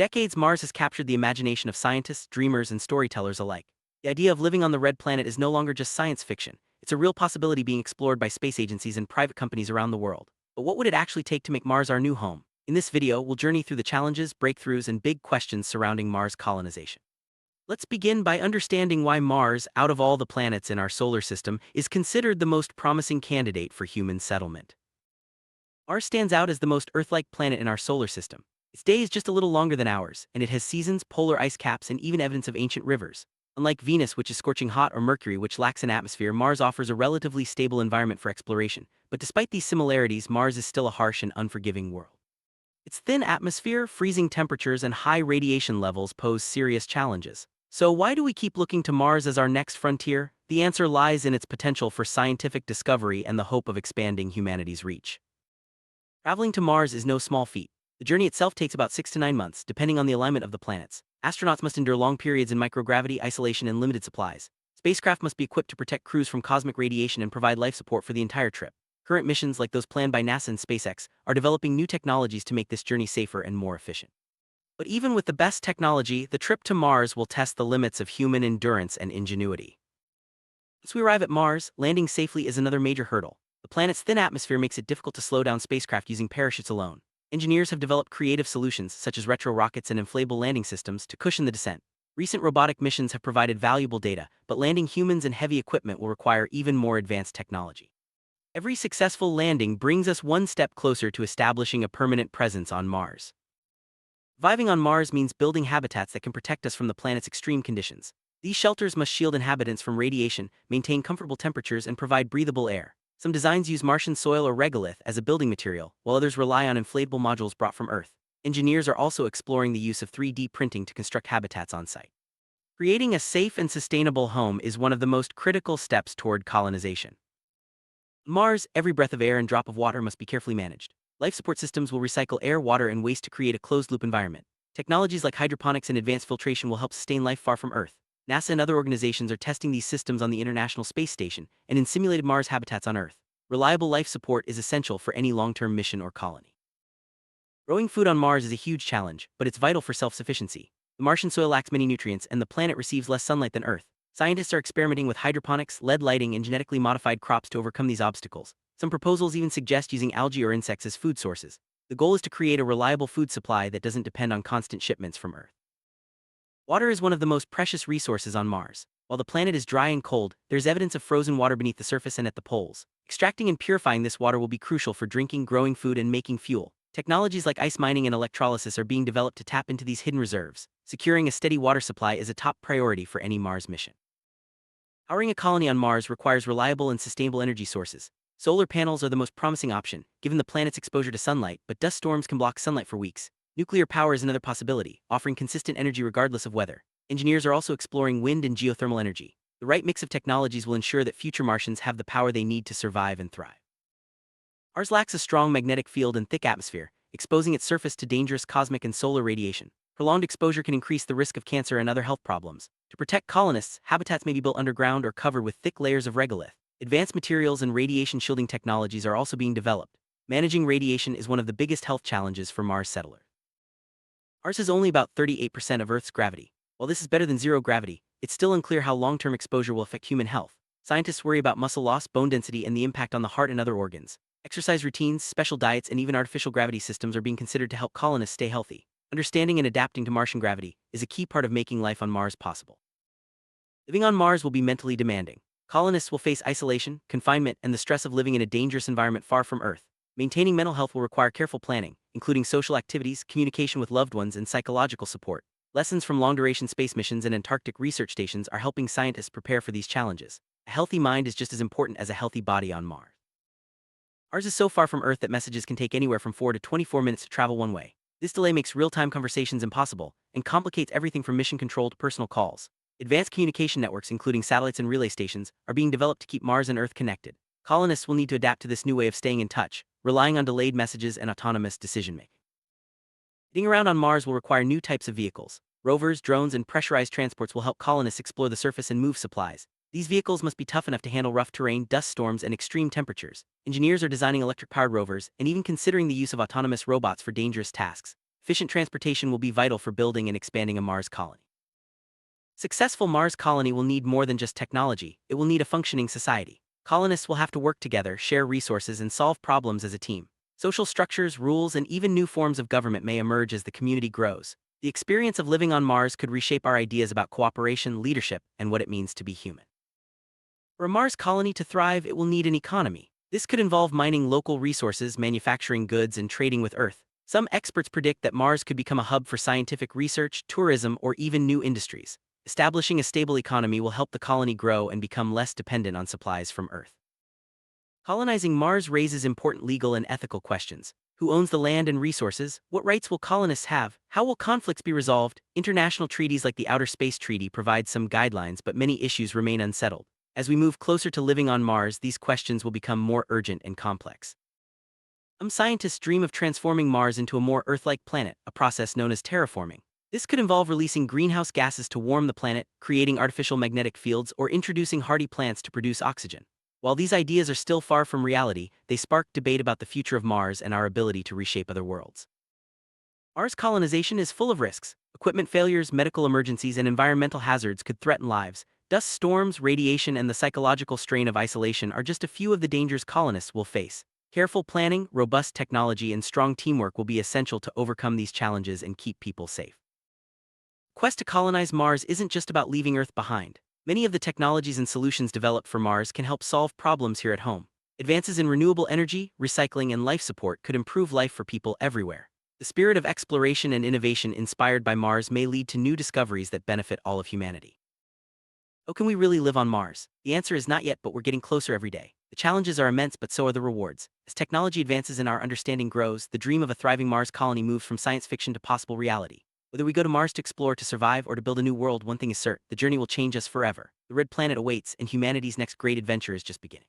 decades, Mars has captured the imagination of scientists, dreamers, and storytellers alike. The idea of living on the red planet is no longer just science fiction. It's a real possibility being explored by space agencies and private companies around the world. But what would it actually take to make Mars our new home? In this video, we'll journey through the challenges, breakthroughs, and big questions surrounding Mars colonization. Let's begin by understanding why Mars, out of all the planets in our solar system, is considered the most promising candidate for human settlement. Mars stands out as the most Earth-like planet in our solar system. Its day is just a little longer than ours, and it has seasons, polar ice caps, and even evidence of ancient rivers. Unlike Venus, which is scorching hot, or Mercury, which lacks an atmosphere, Mars offers a relatively stable environment for exploration. But despite these similarities, Mars is still a harsh and unforgiving world. Its thin atmosphere, freezing temperatures, and high radiation levels pose serious challenges. So why do we keep looking to Mars as our next frontier? The answer lies in its potential for scientific discovery and the hope of expanding humanity's reach. Traveling to Mars is no small feat. The journey itself takes about 6 to 9 months, depending on the alignment of the planets. Astronauts must endure long periods in microgravity, isolation, and limited supplies. Spacecraft must be equipped to protect crews from cosmic radiation and provide life support for the entire trip. Current missions, like those planned by NASA and SpaceX, are developing new technologies to make this journey safer and more efficient. But even with the best technology, the trip to Mars will test the limits of human endurance and ingenuity. Once we arrive at Mars, landing safely is another major hurdle. The planet's thin atmosphere makes it difficult to slow down spacecraft using parachutes alone. Engineers have developed creative solutions, such as retro rockets and inflatable landing systems, to cushion the descent. Recent robotic missions have provided valuable data, but landing humans and heavy equipment will require even more advanced technology. Every successful landing brings us one step closer to establishing a permanent presence on Mars. Surviving on Mars means building habitats that can protect us from the planet's extreme conditions. These shelters must shield inhabitants from radiation, maintain comfortable temperatures, and provide breathable air. Some designs use Martian soil or regolith as a building material, while others rely on inflatable modules brought from Earth. Engineers are also exploring the use of 3D printing to construct habitats on site. Creating a safe and sustainable home is one of the most critical steps toward colonization. On Mars, every breath of air and drop of water must be carefully managed. Life support systems will recycle air, water, and waste to create a closed-loop environment. Technologies like hydroponics and advanced filtration will help sustain life far from Earth. NASA and other organizations are testing these systems on the International Space Station and in simulated Mars habitats on Earth. Reliable life support is essential for any long-term mission or colony. Growing food on Mars is a huge challenge, but it's vital for self-sufficiency. The Martian soil lacks many nutrients, and the planet receives less sunlight than Earth. Scientists are experimenting with hydroponics, LED lighting, and genetically modified crops to overcome these obstacles. Some proposals even suggest using algae or insects as food sources. The goal is to create a reliable food supply that doesn't depend on constant shipments from Earth. Water is one of the most precious resources on Mars. While the planet is dry and cold, there's evidence of frozen water beneath the surface and at the poles. Extracting and purifying this water will be crucial for drinking, growing food, and making fuel. Technologies like ice mining and electrolysis are being developed to tap into these hidden reserves. Securing a steady water supply is a top priority for any Mars mission. Powering a colony on Mars requires reliable and sustainable energy sources. Solar panels are the most promising option, given the planet's exposure to sunlight, but dust storms can block sunlight for weeks. Nuclear power is another possibility, offering consistent energy regardless of weather. Engineers are also exploring wind and geothermal energy. The right mix of technologies will ensure that future Martians have the power they need to survive and thrive. Mars lacks a strong magnetic field and thick atmosphere, exposing its surface to dangerous cosmic and solar radiation. Prolonged exposure can increase the risk of cancer and other health problems. To protect colonists, habitats may be built underground or covered with thick layers of regolith. Advanced materials and radiation shielding technologies are also being developed. Managing radiation is one of the biggest health challenges for Mars settlers. Mars has only about 38% of Earth's gravity. While this is better than zero gravity, it's still unclear how long-term exposure will affect human health. Scientists worry about muscle loss, bone density, and the impact on the heart and other organs. Exercise routines, special diets, and even artificial gravity systems are being considered to help colonists stay healthy. Understanding and adapting to Martian gravity is a key part of making life on Mars possible. Living on Mars will be mentally demanding. Colonists will face isolation, confinement, and the stress of living in a dangerous environment far from Earth. Maintaining mental health will require careful planning, including social activities, communication with loved ones, and psychological support. Lessons from long-duration space missions and Antarctic research stations are helping scientists prepare for these challenges. A healthy mind is just as important as a healthy body on Mars. Mars is so far from Earth that messages can take anywhere from 4 to 24 minutes to travel one way. This delay makes real-time conversations impossible and complicates everything from mission control to personal calls. Advanced communication networks, including satellites and relay stations, are being developed to keep Mars and Earth connected. Colonists will need to adapt to this new way of staying in touch, relying on delayed messages and autonomous decision-making. Getting around on Mars will require new types of vehicles. Rovers, drones, and pressurized transports will help colonists explore the surface and move supplies. These vehicles must be tough enough to handle rough terrain, dust storms, and extreme temperatures. Engineers are designing electric-powered rovers and even considering the use of autonomous robots for dangerous tasks. efficient transportation will be vital for building and expanding a Mars colony. Successful Mars colony will need more than just technology, it will need a functioning society. Colonists will have to work together, share resources, and solve problems as a team. Social structures, rules, and even new forms of government may emerge as the community grows. The experience of living on Mars could reshape our ideas about cooperation, leadership, and what it means to be human. For a Mars colony to thrive, it will need an economy. This could involve mining local resources, manufacturing goods, and trading with Earth. Some experts predict that Mars could become a hub for scientific research, tourism, or even new industries. Establishing a stable economy will help the colony grow and become less dependent on supplies from Earth. Colonizing Mars raises important legal and ethical questions. Who owns the land and resources? What rights will colonists have? How will conflicts be resolved? International treaties like the Outer Space Treaty provide some guidelines, but many issues remain unsettled. As we move closer to living on Mars, these questions will become more urgent and complex. Some scientists dream of transforming Mars into a more Earth-like planet, a process known as terraforming. This could involve releasing greenhouse gases to warm the planet, creating artificial magnetic fields, or introducing hardy plants to produce oxygen. While these ideas are still far from reality, they spark debate about the future of Mars and our ability to reshape other worlds. Mars colonization is full of risks. Equipment failures, medical emergencies, and environmental hazards could threaten lives. Dust storms, radiation, and the psychological strain of isolation are just a few of the dangers colonists will face. Careful planning, robust technology, and strong teamwork will be essential to overcome these challenges and keep people safe. The quest to colonize Mars isn't just about leaving Earth behind. Many of the technologies and solutions developed for Mars can help solve problems here at home. Advances in renewable energy, recycling, and life support could improve life for people everywhere. The spirit of exploration and innovation inspired by Mars may lead to new discoveries that benefit all of humanity. How can we really live on Mars? The answer is not yet, but we're getting closer every day. The challenges are immense, but so are the rewards. As technology advances and our understanding grows, the dream of a thriving Mars colony moves from science fiction to possible reality. Whether we go to Mars to explore, to survive, or to build a new world, one thing is certain: the journey will change us forever. The red planet awaits, and humanity's next great adventure is just beginning.